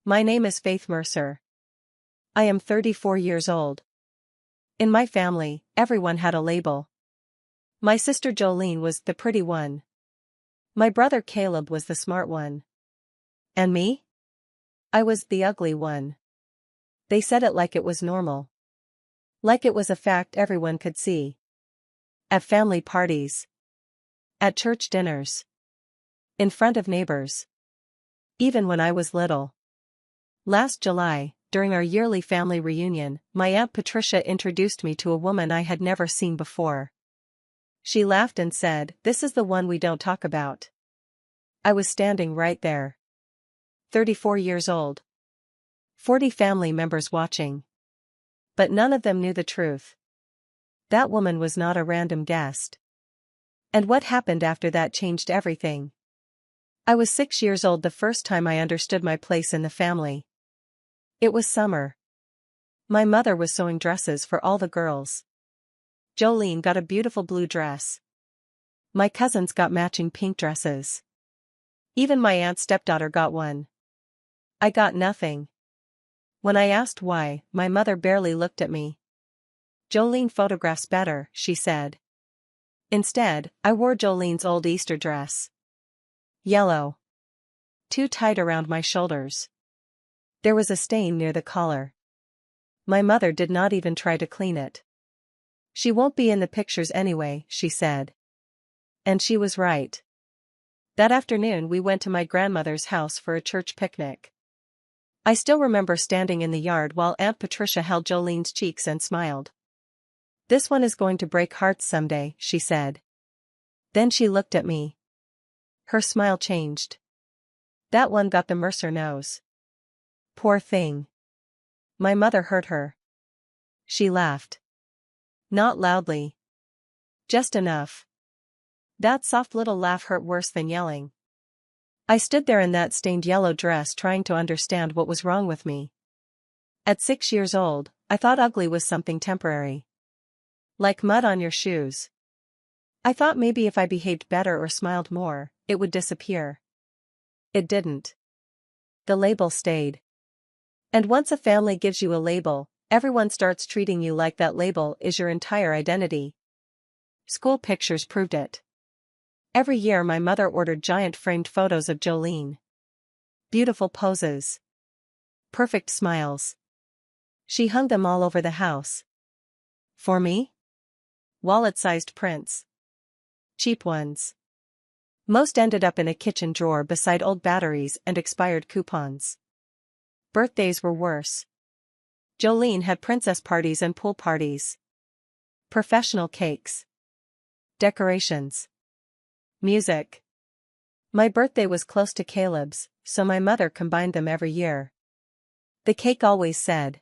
My name is Faith Mercer. I am 34 years old. In my family, everyone had a label. My sister Jolene was the pretty one. My brother Caleb was the smart one. And me? I was the ugly one. They said it like it was normal. Like it was a fact everyone could see. At family parties. At church dinners. In front of neighbors. Even when I was little. Last July, during our yearly family reunion, my Aunt Patricia introduced me to a woman I had never seen before. She laughed and said, "This is the one we don't talk about." I was standing right there. 34 years old. 40 family members watching. But none of them knew the truth. That woman was not a random guest. And what happened after that changed everything. I was 6 years old the first time I understood my place in the family. It was summer. My mother was sewing dresses for all the girls. Jolene got a beautiful blue dress. My cousins got matching pink dresses. Even my aunt's stepdaughter got one. I got nothing. When I asked why, my mother barely looked at me. "Jolene photographs better," she said. Instead, I wore Jolene's old Easter dress. Yellow. Too tight around my shoulders. There was a stain near the collar. My mother did not even try to clean it. "She won't be in the pictures anyway," she said. And she was right. That afternoon we went to my grandmother's house for a church picnic. I still remember standing in the yard while Aunt Patricia held Jolene's cheeks and smiled. "This one is going to break hearts someday," she said. Then she looked at me. Her smile changed. "That one got the Mercer nose." Poor thing. My mother hurt her. She laughed. Not loudly. Just enough. That soft little laugh hurt worse than yelling. I stood there in that stained yellow dress trying to understand what was wrong with me. At 6 years old, I thought ugly was something temporary. Like mud on your shoes. I thought maybe if I behaved better or smiled more, it would disappear. It didn't. The label stayed. And once a family gives you a label, everyone starts treating you like that label is your entire identity. School pictures proved it. Every year my mother ordered giant framed photos of Jolene. Beautiful poses. Perfect smiles. She hung them all over the house. For me? Wallet-sized prints. Cheap ones. Most ended up in a kitchen drawer beside old batteries and expired coupons. Birthdays were worse. Jolene had princess parties and pool parties. Professional cakes. Decorations. Music. My birthday was close to Caleb's, so my mother combined them every year. The cake always said,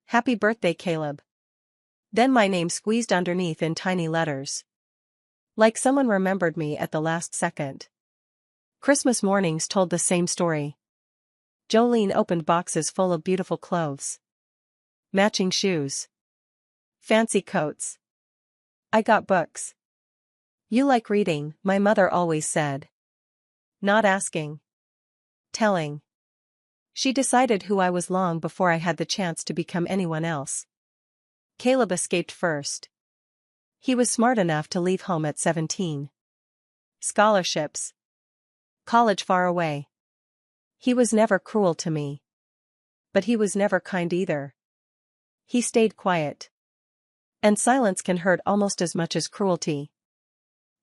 "Happy birthday, Caleb." Then my name squeezed underneath in tiny letters. Like someone remembered me at the last second. Christmas mornings told the same story. Jolene opened boxes full of beautiful clothes. Matching shoes. Fancy coats. I got books. "You like reading," my mother always said. Not asking. Telling. She decided who I was long before I had the chance to become anyone else. Caleb escaped first. He was smart enough to leave home at 17. Scholarships. College far away. He was never cruel to me. But he was never kind either. He stayed quiet. And silence can hurt almost as much as cruelty.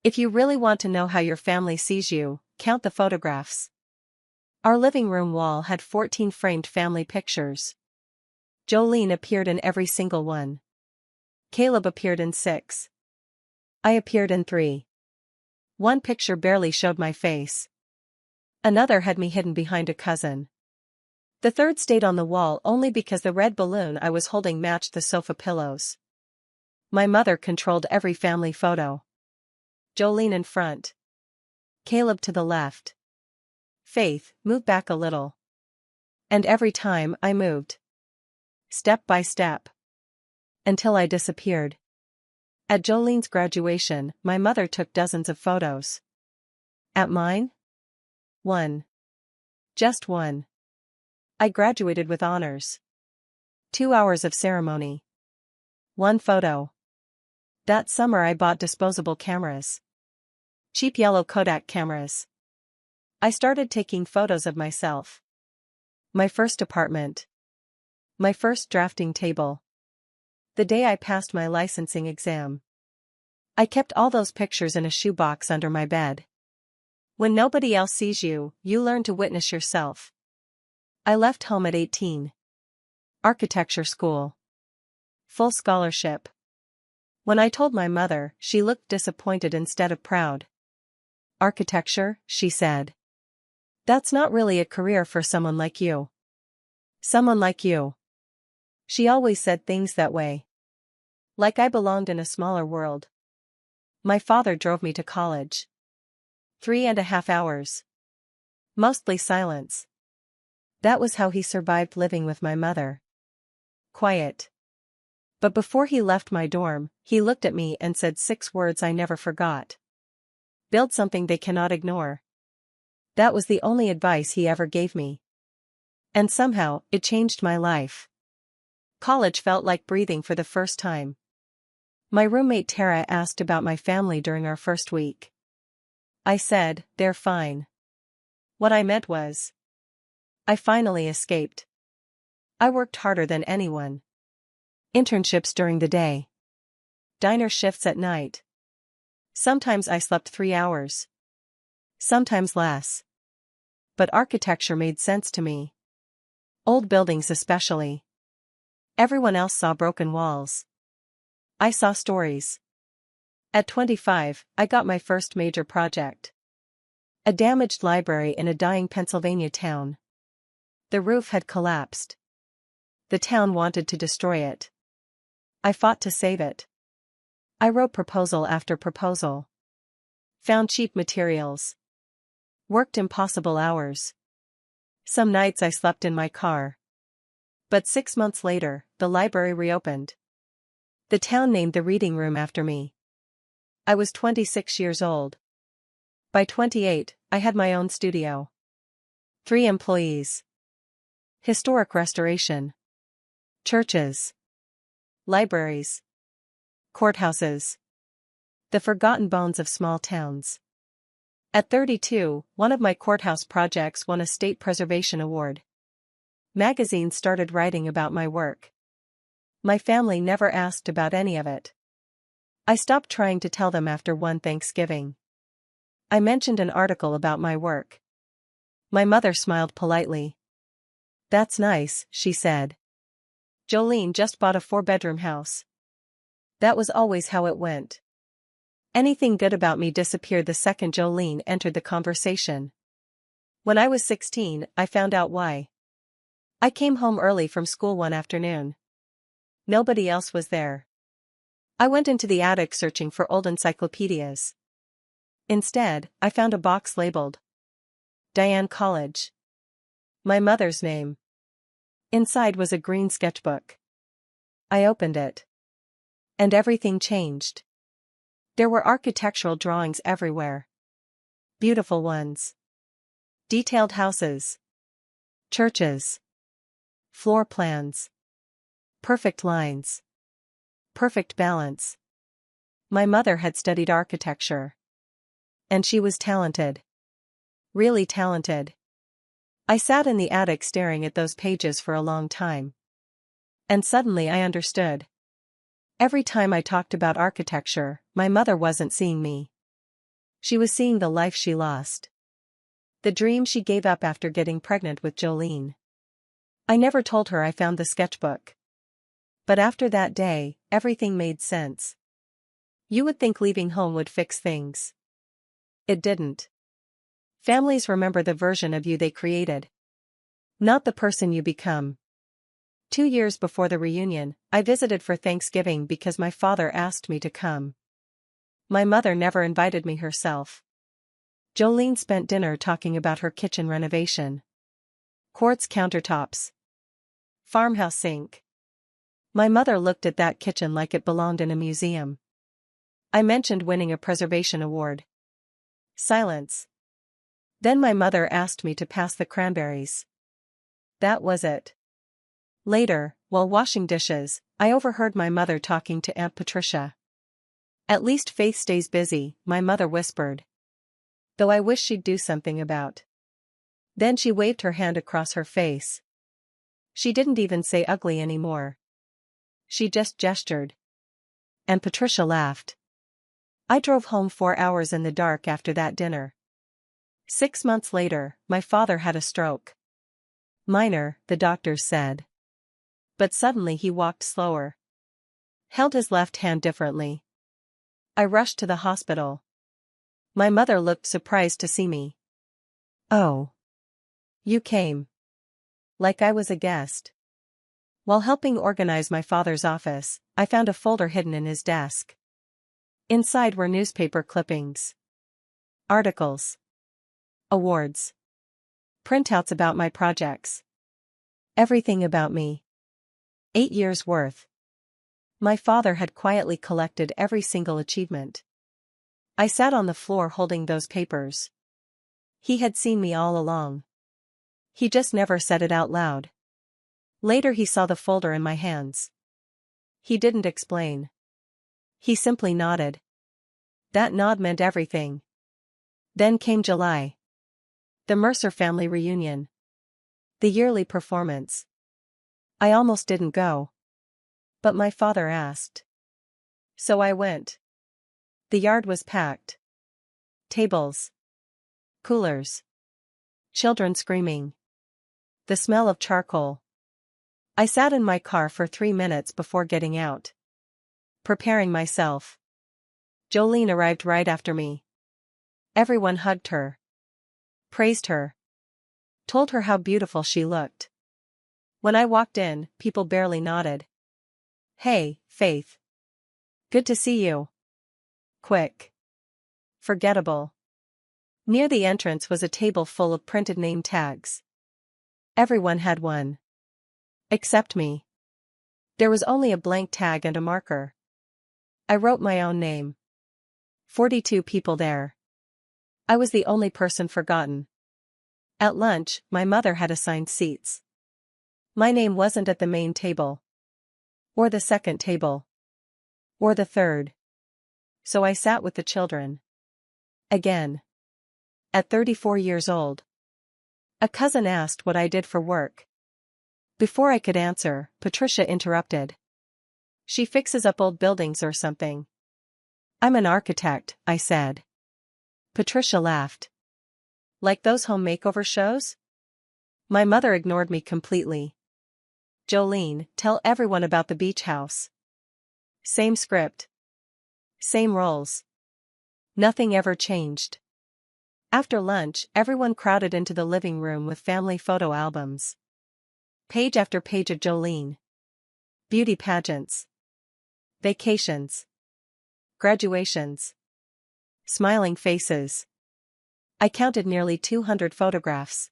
If you really want to know how your family sees you, count the photographs. Our living room wall had 14 framed family pictures. Jolene appeared in every single one. Caleb appeared in 6. I appeared in 3. One picture barely showed my face. Another had me hidden behind a cousin. The third stayed on the wall only because the red balloon I was holding matched the sofa pillows. My mother controlled every family photo. Jolene in front. Caleb to the left. Faith, move back a little. And every time I moved. Step by step. Until I disappeared. At Jolene's graduation, my mother took dozens of photos. At mine? One. Just one. I graduated with honors. 2 hours of ceremony. One photo. That summer I bought disposable cameras. Cheap yellow Kodak cameras. I started taking photos of myself. My first apartment. My first drafting table. The day I passed my licensing exam. I kept all those pictures in a shoebox under my bed. When nobody else sees you, you learn to witness yourself. I left home at 18. Architecture school. Full scholarship. When I told my mother, she looked disappointed instead of proud. Architecture, she said. That's not really a career for someone like you. Someone like you. She always said things that way. Like I belonged in a smaller world. My father drove me to college. 3.5 hours. Mostly silence. That was how he survived living with my mother. Quiet. But before he left my dorm, he looked at me and said 6 words I never forgot. Build something they cannot ignore. That was the only advice he ever gave me. And somehow, it changed my life. College felt like breathing for the first time. My roommate Tara asked about my family during our first week. I said, they're fine. What I meant was, I finally escaped. I worked harder than anyone. Internships during the day. Diner shifts at night. Sometimes I slept 3 hours. Sometimes less. But architecture made sense to me. Old buildings especially. Everyone else saw broken walls. I saw stories. At 25, I got my first major project. A damaged library in a dying Pennsylvania town. The roof had collapsed. The town wanted to destroy it. I fought to save it. I wrote proposal after proposal. Found cheap materials. Worked impossible hours. Some nights I slept in my car. But 6 months later, the library reopened. The town named the reading room after me. I was 26 years old. By 28, I had my own studio. 3 employees. Historic restoration. Churches. Libraries. Courthouses. The forgotten bones of small towns. At 32, one of my courthouse projects won a state preservation award. Magazines started writing about my work. My family never asked about any of it. I stopped trying to tell them after one Thanksgiving. I mentioned an article about my work. My mother smiled politely. That's nice, she said. Jolene just bought a 4-bedroom house. That was always how it went. Anything good about me disappeared the second Jolene entered the conversation. When I was 16, I found out why. I came home early from school one afternoon. Nobody else was there. I went into the attic searching for old encyclopedias. Instead, I found a box labeled Diane College. My mother's name. Inside was a green sketchbook. I opened it. And everything changed. There were architectural drawings everywhere. Beautiful ones. Detailed houses. Churches. Floor plans. Perfect lines. Perfect balance. My mother had studied architecture. And she was talented. Really talented. I sat in the attic staring at those pages for a long time. And suddenly I understood. Every time I talked about architecture, my mother wasn't seeing me. She was seeing the life she lost. The dream she gave up after getting pregnant with Jolene. I never told her I found the sketchbook. But after that day, everything made sense. You would think leaving home would fix things. It didn't. Families remember the version of you they created. Not the person you become. 2 years before the reunion, I visited for Thanksgiving because my father asked me to come. My mother never invited me herself. Jolene spent dinner talking about her kitchen renovation. Quartz countertops. Farmhouse sink. My mother looked at that kitchen like it belonged in a museum. I mentioned winning a preservation award. Silence. Then my mother asked me to pass the cranberries. That was it. Later, while washing dishes, I overheard my mother talking to Aunt Patricia. "At least Faith stays busy," my mother whispered. "Though I wish she'd do something about." Then she waved her hand across her face. She didn't even say ugly anymore. She just gestured. And Patricia laughed. I drove home 4 hours in the dark after that dinner. 6 months later, my father had a stroke. Minor, the doctors said. But suddenly he walked slower. Held his left hand differently. I rushed to the hospital. My mother looked surprised to see me. "Oh. You came." Like I was a guest. While helping organize my father's office, I found a folder hidden in his desk. Inside were newspaper clippings. Articles. Awards. Printouts about my projects. Everything about me. 8 years' worth. My father had quietly collected every single achievement. I sat on the floor holding those papers. He had seen me all along. He just never said it out loud. Later he saw the folder in my hands. He didn't explain. He simply nodded. That nod meant everything. Then came July. The Mercer family reunion. The yearly performance. I almost didn't go. But my father asked. So I went. The yard was packed. Tables. Coolers. Children screaming. The smell of charcoal. I sat in my car for 3 minutes before getting out. Preparing myself. Jolene arrived right after me. Everyone hugged her. Praised her. Told her how beautiful she looked. When I walked in, people barely nodded. "Hey, Faith. Good to see you." Quick. Forgettable. Near the entrance was a table full of printed name tags. Everyone had one. Except me. There was only a blank tag and a marker. I wrote my own name. 42 people there. I was the only person forgotten. At lunch, my mother had assigned seats. My name wasn't at the main table. Or the second table. Or the third. So I sat with the children. Again. At 34 years old. A cousin asked what I did for work. Before I could answer, Patricia interrupted. "She fixes up old buildings or something." "I'm an architect," I said. Patricia laughed. "Like those home makeover shows?" My mother ignored me completely. "Jolene, tell everyone about the beach house." Same script. Same roles. Nothing ever changed. After lunch, everyone crowded into the living room with family photo albums. Page after page of Jolene. Beauty pageants. Vacations. Graduations. Smiling faces. I counted nearly 200 photographs.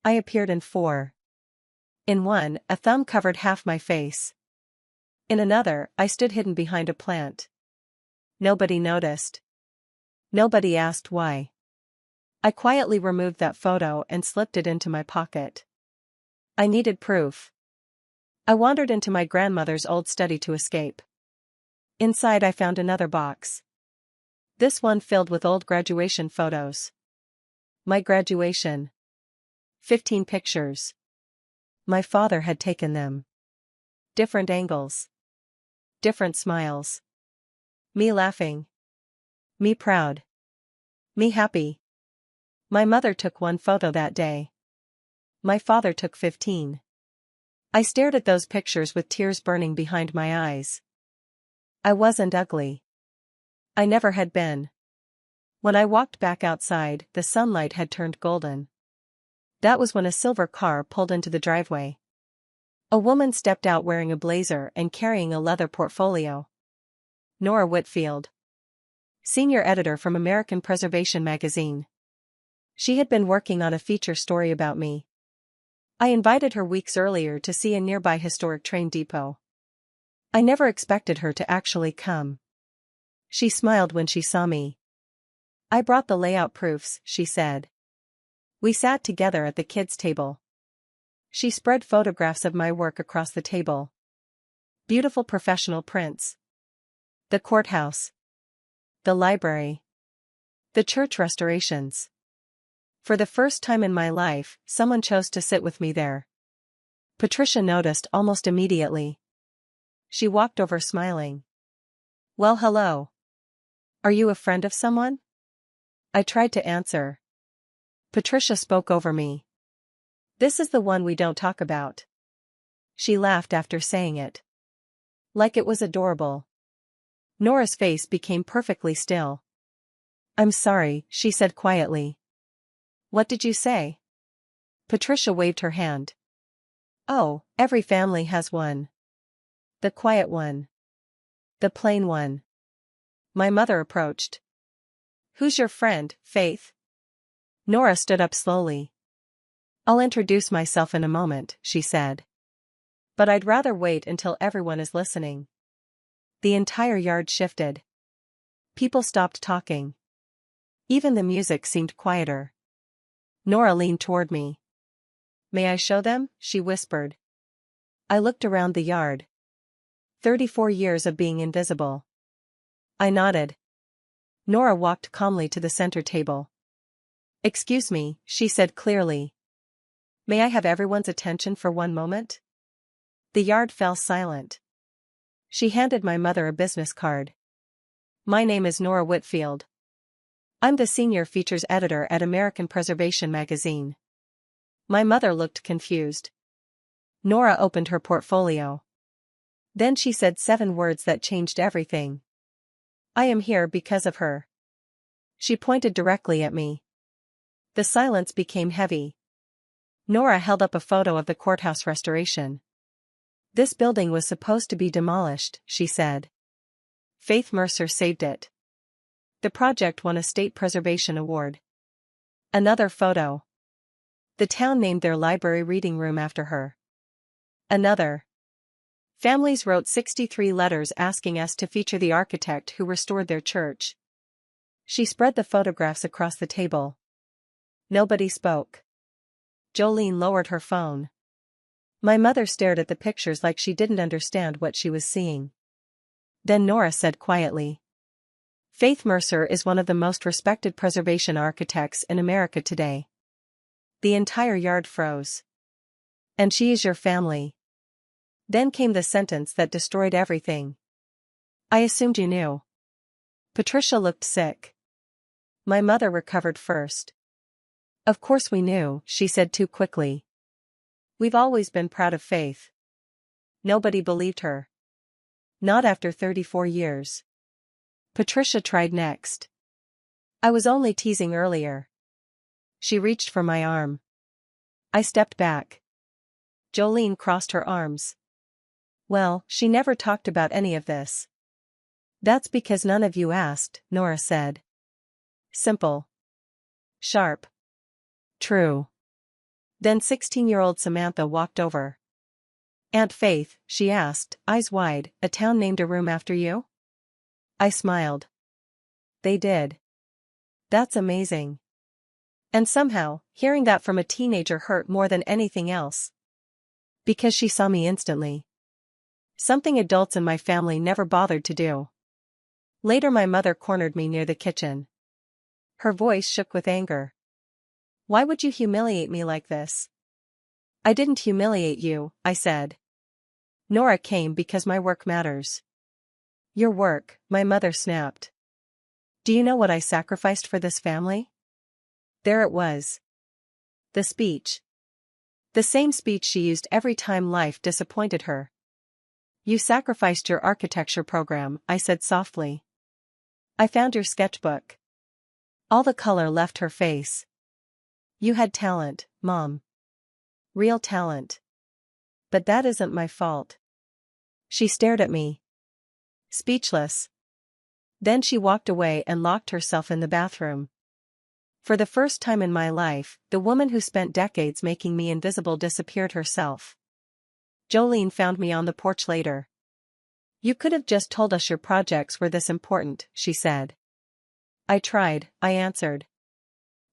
I appeared in 4. In one, a thumb covered half my face. In another, I stood hidden behind a plant. Nobody noticed. Nobody asked why. I quietly removed that photo and slipped it into my pocket. I needed proof. I wandered into my grandmother's old study to escape. Inside I found another box. This one filled with old graduation photos. My graduation. 15 pictures. My father had taken them. Different angles. Different smiles. Me laughing. Me proud. Me happy. My mother took one photo that day. My father took 15. I stared at those pictures with tears burning behind my eyes. I wasn't ugly. I never had been. When I walked back outside, the sunlight had turned golden. That was when a silver car pulled into the driveway. A woman stepped out wearing a blazer and carrying a leather portfolio. Nora Whitfield. Senior editor from American Preservation magazine. She had been working on a feature story about me. I invited her weeks earlier to see a nearby historic train depot. I never expected her to actually come. She smiled when she saw me. "I brought the layout proofs," she said. We sat together at the kids' table. She spread photographs of my work across the table. Beautiful professional prints. The courthouse. The library. The church restorations. For the first time in my life, someone chose to sit with me there. Patricia noticed almost immediately. She walked over smiling. "Well, hello. Are you a friend of someone?" I tried to answer. Patricia spoke over me. "This is the one we don't talk about." She laughed after saying it. Like it was adorable. Nora's face became perfectly still. "I'm sorry," she said quietly. "What did you say?" Patricia waved her hand. "Oh, every family has one. The quiet one. The plain one." My mother approached. "Who's your friend, Faith?" Nora stood up slowly. "I'll introduce myself in a moment," she said. "But I'd rather wait until everyone is listening." The entire yard shifted. People stopped talking. Even the music seemed quieter. Nora leaned toward me. "May I show them?" she whispered. I looked around the yard. 34 years of being invisible. I nodded. Nora walked calmly to the center table. "Excuse me," she said clearly. "May I have everyone's attention for one moment?" The yard fell silent. She handed my mother a business card. "My name is Nora Whitfield. I'm the senior features editor at American Preservation magazine." My mother looked confused. Nora opened her portfolio. Then she said 7 words that changed everything. "I am here because of her." She pointed directly at me. The silence became heavy. Nora held up a photo of the courthouse restoration. "This building was supposed to be demolished," she said. "Faith Mercer saved it. The project won a state preservation award." Another photo. "The town named their library reading room after her." Another. "Families wrote 63 letters asking us to feature the architect who restored their church." She spread the photographs across the table. Nobody spoke. Jolene lowered her phone. My mother stared at the pictures like she didn't understand what she was seeing. Then Nora said quietly, "Faith Mercer is one of the most respected preservation architects in America today." The entire yard froze. "And she is your family." Then came the sentence that destroyed everything. "I assumed you knew." Patricia looked sick. My mother recovered first. "Of course we knew," she said too quickly. "We've always been proud of Faith." Nobody believed her. Not after 34 years. Patricia tried next. "I was only teasing earlier." She reached for my arm. I stepped back. Jolene crossed her arms. "Well, she never talked about any of this." "That's because none of you asked," Nora said. Simple. Sharp. True. Then 16-year-old Samantha walked over. "Aunt Faith," she asked, eyes wide, "a town named a room after you?" I smiled. They did. That's amazing. And somehow, hearing that from a teenager hurt more than anything else. Because she saw me instantly. Something adults in my family never bothered to do. Later my mother cornered me near the kitchen. Her voice shook with anger. "Why would you humiliate me like this?" "I didn't humiliate you," I said. "Nora came because my work matters." "Your work," my mother snapped. "Do you know what I sacrificed for this family?" There it was. The speech. The same speech she used every time life disappointed her. "You sacrificed your architecture program," I said softly. "I found your sketchbook." All the color left her face. "You had talent, Mom. Real talent. But that isn't my fault." She stared at me. Speechless. Then she walked away and locked herself in the bathroom. For the first time in my life, the woman who spent decades making me invisible disappeared herself. Jolene found me on the porch later. "You could have just told us your projects were this important," she said. "I tried," I answered.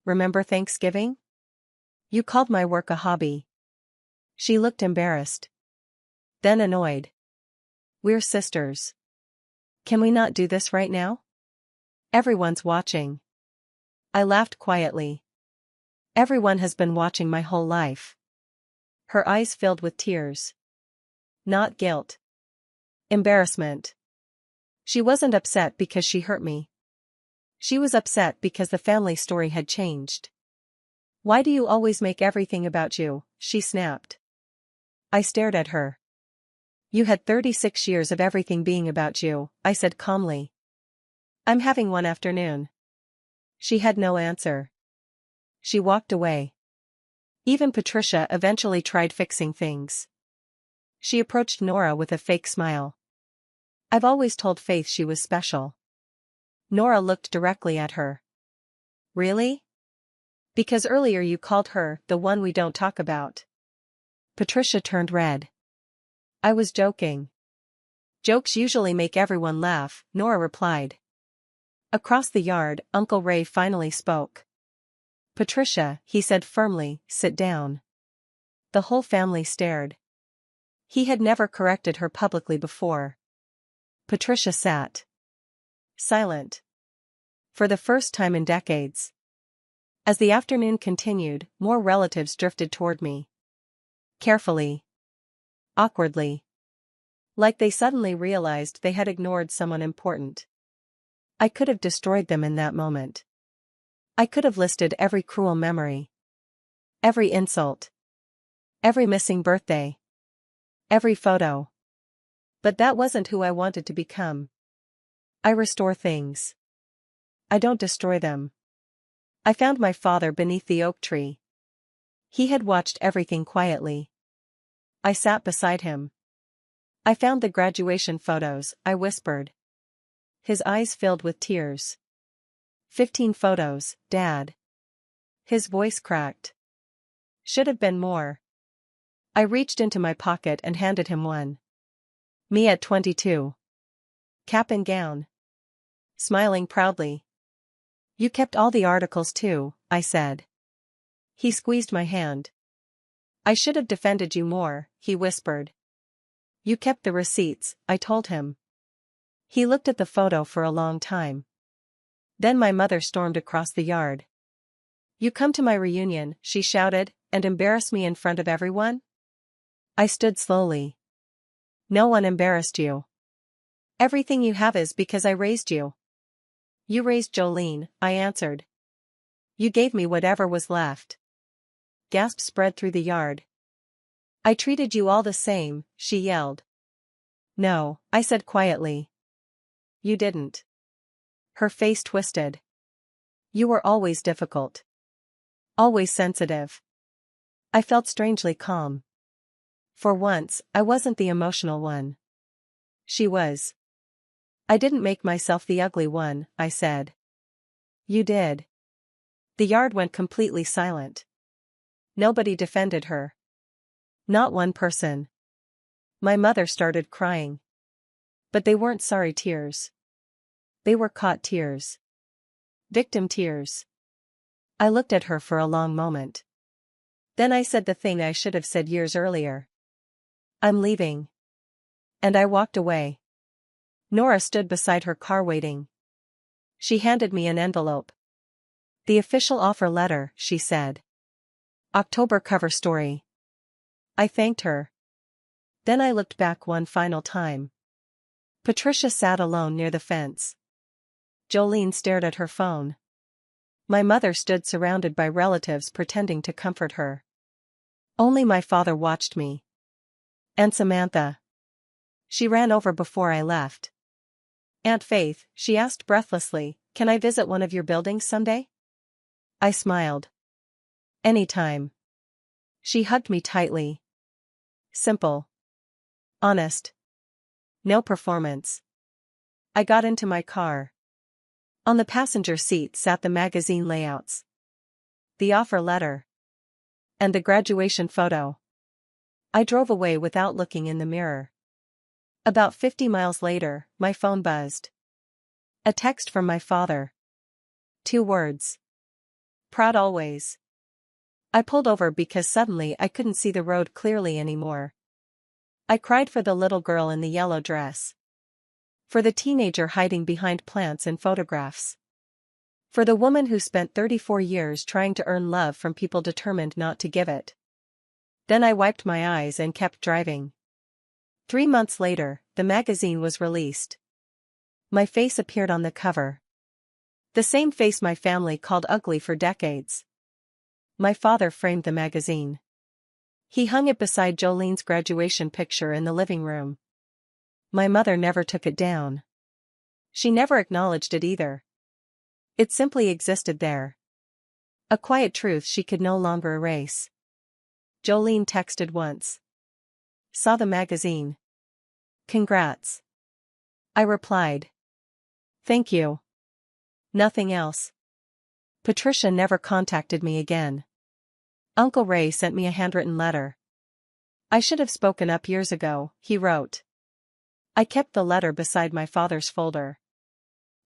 "Remember Thanksgiving? You called my work a hobby." She looked embarrassed. Then annoyed. We're sisters. Can we not do this right now? Everyone's watching. I laughed quietly. Everyone has been watching my whole life. Her eyes filled with tears. Not guilt. Embarrassment. She wasn't upset because she hurt me. She was upset because the family story had changed. Why do you always make everything about you? She snapped. I stared at her. You had 36 years of everything being about you, I said calmly. I'm having one afternoon. She had no answer. She walked away. Even Patricia eventually tried fixing things. She approached Nora with a fake smile. I've always told Faith she was special. Nora looked directly at her. Really? Because earlier you called her the one we don't talk about. Patricia turned red. I was joking. Jokes usually make everyone laugh, Nora replied. Across the yard, Uncle Ray finally spoke. Patricia, he said firmly, sit down. The whole family stared. He had never corrected her publicly before. Patricia sat. Silent. For the first time in decades. As the afternoon continued, more relatives drifted toward me. Carefully. Awkwardly. Like they suddenly realized they had ignored someone important. I could have destroyed them in that moment. I could have listed every cruel memory. Every insult. Every missing birthday. Every photo. But that wasn't who I wanted to become. I restore things. I don't destroy them. I found my father beneath the oak tree. He had watched everything quietly. I sat beside him. I found the graduation photos, I whispered. His eyes filled with tears. 15 photos, Dad. His voice cracked. Should have been more. I reached into my pocket and handed him one. Me at 22. Cap and gown. Smiling proudly. You kept all the articles too, I said. He squeezed my hand. I should have defended you more, he whispered. You kept the receipts, I told him. He looked at the photo for a long time. Then my mother stormed across the yard. You come to my reunion, she shouted, and embarrass me in front of everyone? I stood slowly. No one embarrassed you. Everything you have is because I raised you. You raised Jolene, I answered. You gave me whatever was left. Gasps spread through the yard. I treated you all the same, she yelled. No, I said quietly. You didn't. Her face twisted. You were always difficult. Always sensitive. I felt strangely calm. For once, I wasn't the emotional one. She was. I didn't make myself the ugly one, I said. You did. The yard went completely silent. Nobody defended her. Not one person. My mother started crying. But they weren't sorry tears. They were caught tears. Victim tears. I looked at her for a long moment. Then I said the thing I should have said years earlier. I'm leaving. And I walked away. Nora stood beside her car waiting. She handed me an envelope. The official offer letter, she said. October cover story. I thanked her. Then I looked back one final time. Patricia sat alone near the fence. Jolene stared at her phone. My mother stood surrounded by relatives pretending to comfort her. Only my father watched me. And Samantha. She ran over before I left. Aunt Faith, she asked breathlessly, can I visit one of your buildings someday? I smiled. Anytime. She hugged me tightly. Simple. Honest. No performance. I got into my car. On the passenger seat sat the magazine layouts. The offer letter. And the graduation photo. I drove away without looking in the mirror. About 50 miles later, my phone buzzed. A text from my father. 2 words. Proud always. I pulled over because suddenly I couldn't see the road clearly anymore. I cried for the little girl in the yellow dress. For the teenager hiding behind plants in photographs. For the woman who spent 34 years trying to earn love from people determined not to give it. Then I wiped my eyes and kept driving. 3 months later, the magazine was released. My face appeared on the cover. The same face my family called ugly for decades. My father framed the magazine. He hung it beside Jolene's graduation picture in the living room. My mother never took it down. She never acknowledged it either. It simply existed there. A quiet truth she could no longer erase. Jolene texted once. Saw the magazine. Congrats. I replied. Thank you. Nothing else. Patricia never contacted me again. Uncle Ray sent me a handwritten letter. I should have spoken up years ago, he wrote. I kept the letter beside my father's folder.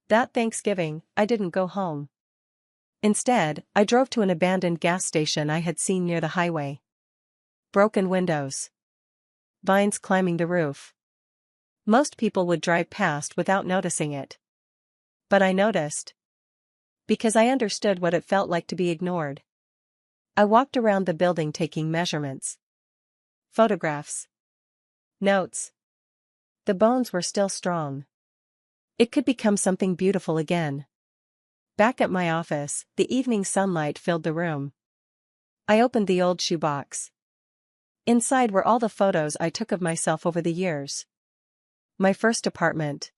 That Thanksgiving, I didn't go home. Instead, I drove to an abandoned gas station I had seen near the highway. Broken windows. Vines climbing the roof. Most people would drive past without noticing it. But I noticed. Because I understood what it felt like to be ignored. I walked around the building taking measurements. Photographs. Notes. The bones were still strong. It could become something beautiful again. Back at my office, the evening sunlight filled the room. I opened the old shoebox. Inside were all the photos I took of myself over the years. My first apartment.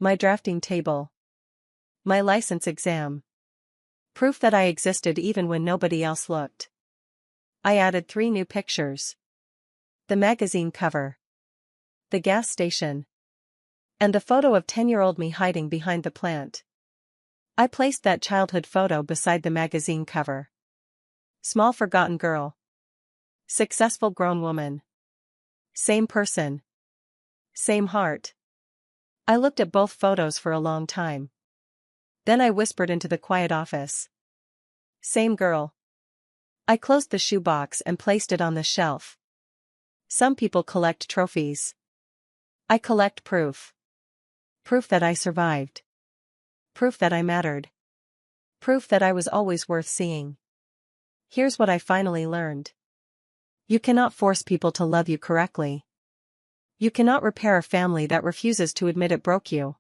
My drafting table. My license exam. Proof that I existed even when nobody else looked. I added 3 new pictures. The magazine cover. The gas station. And the photo of 10-year-old me hiding behind the plant. I placed that childhood photo beside the magazine cover. Small forgotten girl. Successful grown woman. Same person. Same heart. I looked at both photos for a long time. Then I whispered into the quiet office. Same girl. I closed the shoebox and placed it on the shelf. Some people collect trophies. I collect proof. Proof that I survived. Proof that I mattered. Proof that I was always worth seeing. Here's what I finally learned. You cannot force people to love you correctly. You cannot repair a family that refuses to admit it broke you.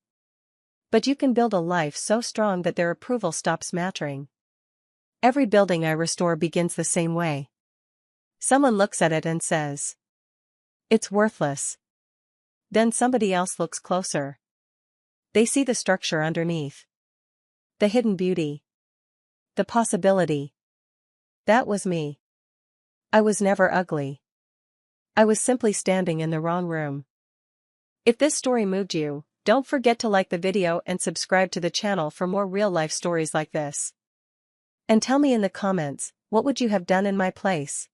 But you can build a life so strong that their approval stops mattering. Every building I restore begins the same way. Someone looks at it and says, it's worthless. Then somebody else looks closer. They see the structure underneath. The hidden beauty. The possibility. That was me. I was never ugly. I was simply standing in the wrong room. If this story moved you, don't forget to like the video and subscribe to the channel for more real-life stories like this. And tell me in the comments, what would you have done in my place?